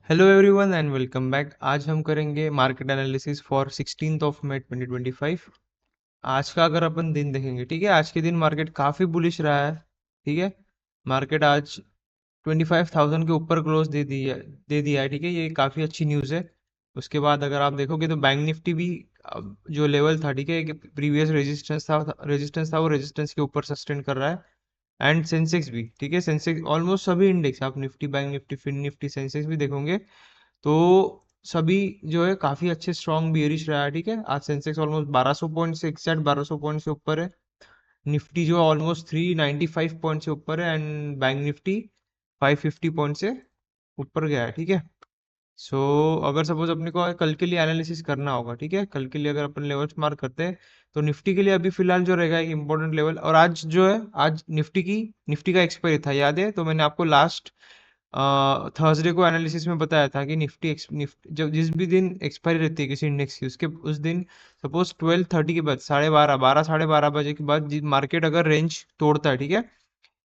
Hello everyone and welcome back. आज हम करेंगे market analysis for 16th of May 2025। आज का अगर अपन दिन देखेंगे, ठीक है, आज के दिन मार्केट काफ़ी बुलिश रहा है। ठीक है, मार्केट आज 25,000 के ऊपर क्लोज दे दिया है। ठीक है, ये काफ़ी अच्छी न्यूज़ है। उसके बाद अगर आप देखोगे तो बैंक निफ्टी भी जो लेवल था, ठीक है, प्रीवियस रेजिस्टेंस था वो रेजिस्टेंस के ऊपर सस्टेन कर रहा है। एंड सेंसेक्स भी, ठीक है, सेंसेक्स ऑलमोस्ट सभी इंडेक्स, आप Nifty, bank Nifty, fin Nifty, Sensex भी देखोगे तो सभी जो है काफी अच्छे स्ट्रॉन्ग बियरिश रहा है। ठीक है, आज सेंसेक्स ऑलमोस्ट 1200 पॉइंट से, एग्जैक्ट 1200 पॉइंट से ऊपर है। निफ्टी जो ऑलमोस्ट 395 पॉइंट से ऊपर है एंड बैंक निफ्टी 550 पॉइंट से ऊपर गया है। ठीक है, सो अगर सपोज अपने को कल के लिए एनालिसिस करना होगा, ठीक है, कल के लिए अगर अपन लेवल्स मार्क करते हैं तो निफ्टी के लिए अभी फिलहाल जो रहेगा एक इंपॉर्टेंट लेवल, और आज जो है, आज निफ्टी का एक्सपायरी था, याद है? तो मैंने आपको लास्ट थर्सडे को एनालिसिस में बताया था कि निफ्टी जब जिस भी दिन एक्सपायरी रहती है किसी इंडेक्स की, उसके उस दिन सपोज 12:30 के बाद, 12:30 के बाद मार्केट अगर रेंज तोड़ता है, ठीक है,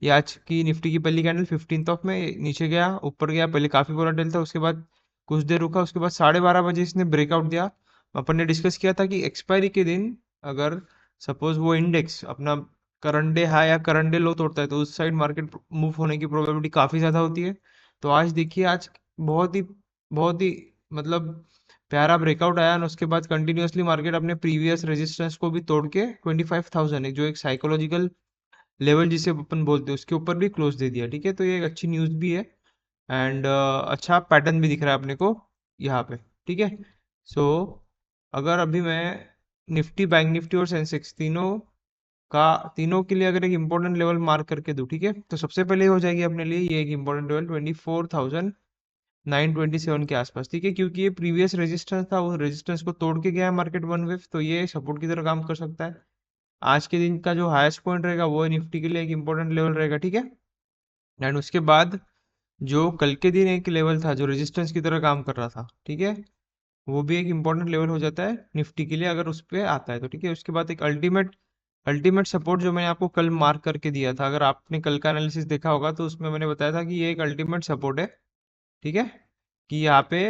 ये आज की निफ्टी की पहली कैंडल 15th ऑफ में नीचे गया, ऊपर गया, पहले काफी वोलेटाइल था, उसके बाद कुछ देर रुका, उसके बाद 12:30 बजे इसने ब्रेकआउट दिया। अपन ने डिस्कस किया था कि एक्सपायरी के दिन अगर सपोज वो इंडेक्स अपना करंट डे हाई या करंट डे लो तोड़ता है तो उस साइड मार्केट मूव होने की प्रोबेबिलिटी काफी ज्यादा होती है। तो आज देखिए, आज बहुत ही मतलब प्यारा ब्रेकआउट आया और उसके बाद कंटिन्यूअसली मार्केट अपने प्रीवियस रेजिस्टेंस को भी तोड़ के 25,000 है जो एक साइकोलॉजिकल लेवल जिसे अपन बोलते हैं उसके ऊपर भी क्लोज दे दिया। ठीक है, तो ये एक अच्छी न्यूज़ भी है एंड अच्छा पैटर्न भी दिख रहा है अपने को यहाँ पे। ठीक है, सो अगर अभी मैं निफ्टी, बैंक निफ्टी और सेंसेक्स तीनों के लिए अगर एक इंपॉर्टेंट लेवल मार्क करके दूं, ठीक है, तो सबसे पहले हो जाएगी अपने लिए ये एक इंपॉर्टेंट लेवल 24,927 के आसपास। ठीक है, क्योंकि ये प्रीवियस रेजिस्टेंस था, उस रेजिस्टेंस को तोड़ के गया है मार्केट वन वे, तो ये सपोर्ट की तरह काम कर सकता है। आज के दिन का जो हाईएस्ट पॉइंट रहेगा वो निफ्टी के लिए एक इंपॉर्टेंट लेवल रहेगा। ठीक है, एंड उसके बाद जो कल के दिन एक लेवल था जो रेजिस्टेंस की तरह काम कर रहा था, ठीक है, वो भी एक इंपॉर्टेंट लेवल हो जाता है निफ्टी के लिए अगर उस पे आता है तो। ठीक है, उसके बाद एक अल्टीमेट अल्टीमेट सपोर्ट जो मैंने आपको कल मार्क करके दिया था, अगर आपने कल का एनालिसिस देखा होगा तो उसमें मैंने बताया था कि ये एक अल्टीमेट सपोर्ट है। ठीक है, कि यहाँ पे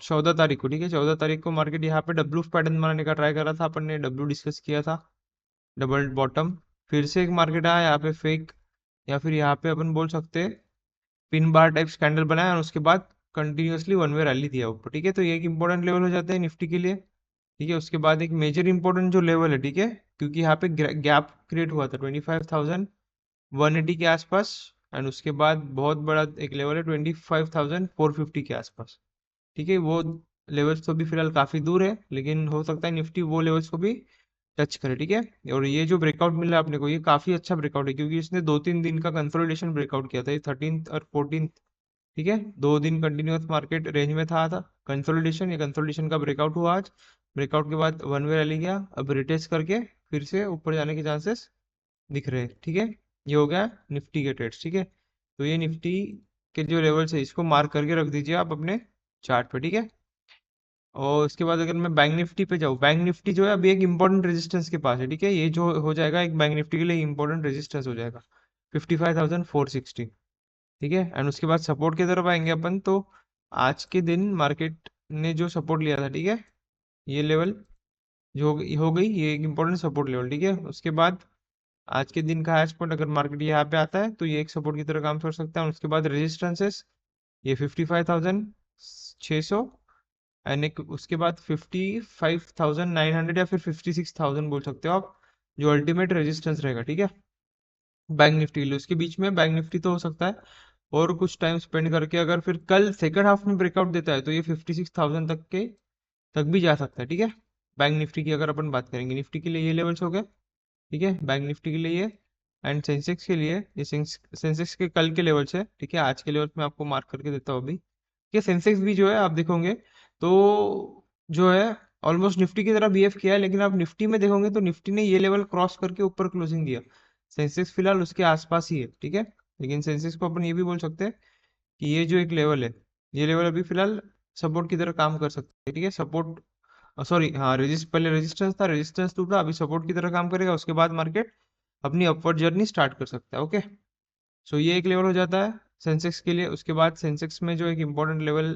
14 तारीख को, ठीक है, 14 तारीख को मार्केट यहाँ पे डब्ल्यू पैटर्न बनाने का ट्राई कर रहा था, अपन ने डब्ल्यू डिस्कस किया था, डबल बॉटम। फिर से एक मार्केट आया यहाँ पे फेक, या फिर यहाँ पे अपन बोल सकते हैं पिन बार टाइप कैंडल बनाया और उसके बाद कंटिन्यूअसली वन वे रैली दिया ऊपर। ठीक है, तो ये एक इंपॉर्टेंट लेवल हो जाता है निफ्टी के लिए। ठीक है, उसके बाद एक मेजर इंपॉर्टेंट जो लेवल है, ठीक है, क्योंकि यहाँ पे गैप क्रिएट हुआ था 25,180 के आसपास, एंड उसके बाद बहुत बड़ा एक लेवल है 25,450 के आसपास। ठीक है, वो लेवल्स तो भी फिलहाल काफी दूर है, लेकिन हो सकता है निफ्टी वो लेवल्स को भी टच करे। ठीक है, और ये जो ब्रेकआउट मिला अपने को, ये काफी अच्छा ब्रेकआउट है क्योंकि इसने 2-3 दिन का कंसोलिडेशन ब्रेकआउट किया था, ये 13th और 14th। ठीक है, 2 दिन कंटिन्यूअस मार्केट रेंज में था कंसोलिडेशन, ये कंसोलिडेशन का ब्रेकआउट हुआ आज। ब्रेकआउट के बाद वन वे रैली गया, अब रिटेस्ट करके फिर से ऊपर जाने के चांसेस दिख रहे हैं। ठीक है, ये हो गया निफ्टी के ट्रेड्स। ठीक है, तो ये निफ्टी के जो लेवल्स है इसको मार्क करके रख दीजिए आप अपने चार्ट पे। ठीक है, और उसके बाद अगर मैं बैंक निफ्टी पे जाऊँ, बैंक निफ्टी जो है अभी एक इंपॉर्टेंट रेजिस्टेंस के पास है। ठीक है, ये जो हो जाएगा एक बैंक निफ्टी के लिए इंपॉर्टेंट रेजिस्टेंस हो जाएगा 55,460। ठीक है, एंड उसके बाद सपोर्ट की तरफ आएंगे अपन, तो आज के दिन मार्केट ने जो सपोर्ट लिया था, ठीक है, ये लेवल जो हो गई ये एक इंपॉर्टेंट सपोर्ट लेवल। ठीक है, उसके बाद आज के दिन का हाईएस्ट पॉइंट अगर मार्केट यहाँ पे आता है तो ये एक सपोर्ट की तरह काम कर सकता है, और उसके बाद रेजिस्टेंसेस ये 55,600, एंड एक उसके बाद 55,900 या फिर 56,000 बोल सकते हो आप, जो अल्टीमेट रेजिस्टेंस रहेगा। ठीक है, बैंक निफ्टी के लिए उसके बीच में बैंक निफ्टी तो हो सकता है और कुछ टाइम स्पेंड करके अगर फिर कल सेकंड हाफ में ब्रेकआउट देता है तो ये 56,000 तक भी जा सकता है। ठीक है, बैंक निफ्टी की अगर अपन बात करेंगे, निफ्टी के लिए ये लेवल्स हो गए। ठीक है, बैंक निफ्टी के लिए ये, एंड सेंसेक्स के लिए ये सेंसेक्स के कल के लेवल्स है। ठीक है, आज के लेवल्स मैं आपको मार्क करके देता हूँ अभी कि सेंसेक्स भी जो है आप देखोगे तो जो है ऑलमोस्ट निफ्टी की तरह बिहेव किया है, लेकिन आप निफ्टी में देखोगे तो निफ्टी ने ये लेवल क्रॉस करके ऊपर क्लोजिंग दिया, सेंसेक्स फिलहाल उसके आसपास ही है। ठीक है, लेकिन सेंसेक्स को अपन ये भी बोल सकते हैं कि ये जो एक लेवल है, ये लेवल अभी फिलहाल सपोर्ट की तरह काम कर सकते हैं। ठीक है, सपोर्ट, सॉरी, हाँ, पहले रेजिस्टेंस था, रेजिस्टेंस टूटा, अभी सपोर्ट की तरह काम करेगा, उसके बाद मार्केट अपनी अपवर्ड जर्नी स्टार्ट कर सकता है। ओके, सो ये एक लेवल हो जाता है सेंसेक्स के लिए। उसके बाद सेंसेक्स में जो एक इम्पोर्टेंट लेवल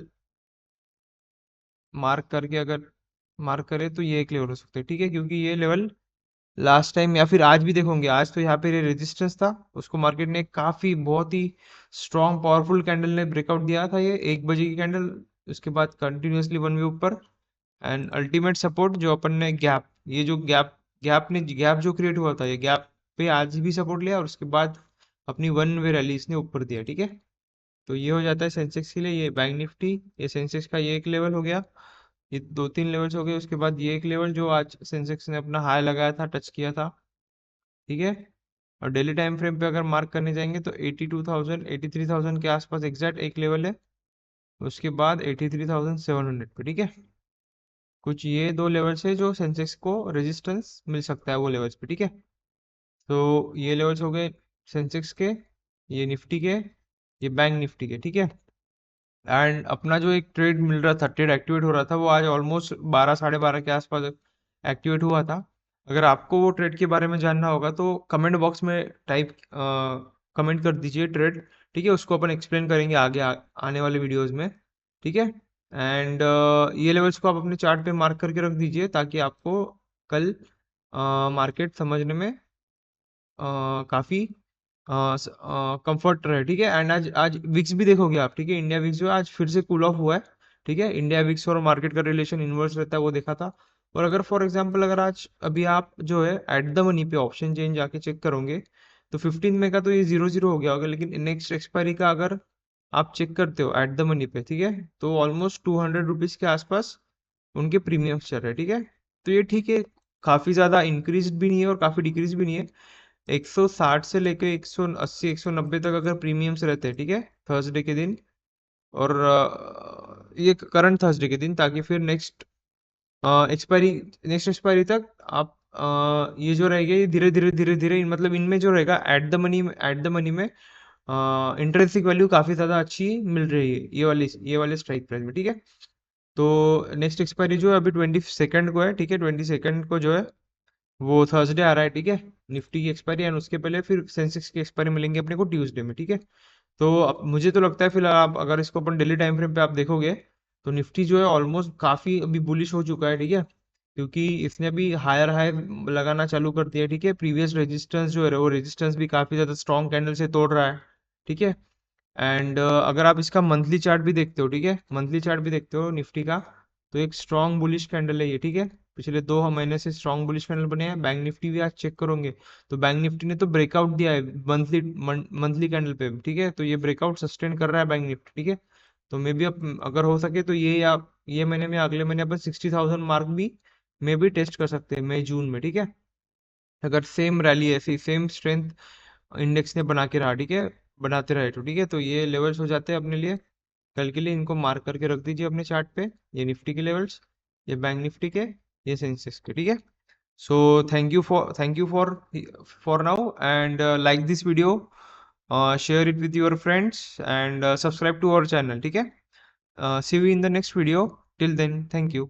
मार्क करके अगर मार्क करे तो ये एक लेवल हो सकता है, ठीक है, क्योंकि ये लेवल लास्ट टाइम या फिर आज भी देखोगे, आज तो यहाँ पे रेजिस्टेंस था, उसको मार्केट ने काफी बहुत ही स्ट्रॉन्ग पावरफुल कैंडल ने ब्रेकआउट दिया था, ये 1 बजे की कैंडल। उसके बाद कंटिन्यूअसली वन वे ऊपर, एंड अल्टीमेट सपोर्ट जो अपन ने गैप, ये जो गैप जो क्रिएट हुआ था, ये गैप पे आज भी सपोर्ट लिया, और उसके बाद अपनी वन वे रैली इसने ऊपर दिया, ठीक है। तो ये हो जाता है सेंसेक्स के लिए। ये बैंक निफ्टी, ये सेंसेक्स का ये एक लेवल हो गया, ये 2-3 लेवल्स हो गए। उसके बाद ये एक लेवल जो आज सेंसेक्स ने अपना हाई लगाया था, टच किया था, ठीक है। और डेली टाइम फ्रेम पे अगर मार्क करने जाएंगे तो 82,000 83,000 के आसपास एग्जैक्ट एक लेवल है। उसके बाद 83,700 पे, ठीक है। कुछ ये दो लेवल्स है जो सेंसेक्स को रेजिस्टेंस मिल सकता है वो लेवल्स पे, ठीक है। तो ये लेवल्स हो गए सेंसेक्स के, ये निफ्टी के, ये बैंक निफ्टी के, ठीक है। एंड अपना जो एक ट्रेड मिल रहा था, ट्रेड एक्टिवेट हो रहा था, वो आज ऑलमोस्ट 12 साढ़े 12 के आसपास एक्टिवेट हुआ था। अगर आपको वो ट्रेड के बारे में जानना होगा तो कमेंट बॉक्स में टाइप कमेंट कर दीजिए ट्रेड, ठीक है, उसको अपन एक्सप्लेन करेंगे आगे आने वाले वीडियोस में, ठीक है। एंड ये लेवल्स को आप अपने चार्ट पे मार्क करके रख दीजिए ताकि आपको कल मार्केट समझने में काफी कंफर्ट रहे, ठीक है। एंड आज आज विक्स भी देखोगे आप, ठीक है, इंडिया विक्स जो है आज फिर से कूल ऑफ हुआ है, ठीक है। इंडिया विक्स और मार्केट का रिलेशन इनवर्स रहता है, वो देखा था। और अगर फॉर एग्जांपल अगर आज अभी आप जो है एट द मनी पे ऑप्शन चेंज जाके चेक करोगे तो 15 में का तो ये 0-0 हो गया होगा, लेकिन नेक्स्ट एक्सपायरी का अगर आप चेक करते हो एट द मनी पे, ठीक है, तो ऑलमोस्ट 200 रुपीज के आसपास उनके प्रीमियम चल रहे हैं, ठीक है। तो ये ठीक है, काफी ज्यादा इंक्रीज भी नहीं है और काफी डिक्रीज भी नहीं है। 160 से लेकर 180 190 तक अगर प्रीमियम्स रहते हैं, ठीक है, थर्सडे के दिन, और ये करंट थर्सडे के दिन, ताकि फिर एक्सपायरी नेक्स्ट एक्सपायरी तक आप ये जो रहेगा ये धीरे धीरे धीरे धीरे मतलब इनमें जो रहेगा एट द मनी में इंटरेंसिक वैल्यू काफी ज्यादा अच्छी मिल रही है ये वाले स्ट्राइक प्राइस में, ठीक है। तो नेक्स्ट एक्सपायरी जो है अभी 22 को है, ठीक है, 22 को जो है वो थर्सडे आ रहा है, ठीक है, निफ्टी की एक्सपायरी। एंड उसके पहले फिर सेंसेक्स की एक्सपायरी मिलेंगे अपने को ट्यूसडे में, ठीक है। तो अब मुझे तो लगता है फिलहाल आप अगर इसको अपन डेली टाइम फ्रेम पे आप देखोगे तो निफ्टी जो है ऑलमोस्ट काफी अभी बुलिश हो चुका है, ठीक है, क्योंकि इसने अभी हायर हाई लगाना चालू कर दिया है, ठीक है। प्रीवियस रेजिस्टेंस जो है वो रेजिस्टेंस भी काफी ज्यादा स्ट्रॉन्ग कैंडल से तोड़ रहा है, ठीक है। एंड अगर आप इसका मंथली चार्ट भी देखते हो, ठीक है, मंथली चार्ट भी देखते हो निफ्टी का, तो एक स्ट्रॉन्ग बुलिश कैंडल है ये, ठीक है। पिछले 2 महीने से स्ट्रॉन्ग बुलिश कैंडल बने हैं। बैंक निफ्टी भी आज चेक करोगे तो बैंक निफ्टी ने तो ब्रेकआउट दिया है मंथली कैंडल पे, ठीक है। तो ये ब्रेकआउट सस्टेन कर रहा है बैंक निफ्टी, ठीक है। तो मे बी अब अगर हो सके तो ये या ये महीने में अगले महीने अपन 60,000 मार्क भी मे बी टेस्ट कर सकते हैं मई जून में, ठीक है। अगर सेम रैली ऐसी सेम स्ट्रेंथ इंडेक्स ने बना के रहा, ठीक है, बनाते रहे तो, ठीक है। तो ये लेवल्स हो जाते हैं अपने लिए कल के लिए, इनको मार्क करके रख दीजिए अपने चार्ट पे, ये निफ्टी के लेवल्स, ये बैंक निफ्टी के, ये सेंसेक्स के, ठीक है। So thank you for now, and like this video, share it with your friends, and subscribe to our channel, ठीक है। See you in the next video, till then thank you.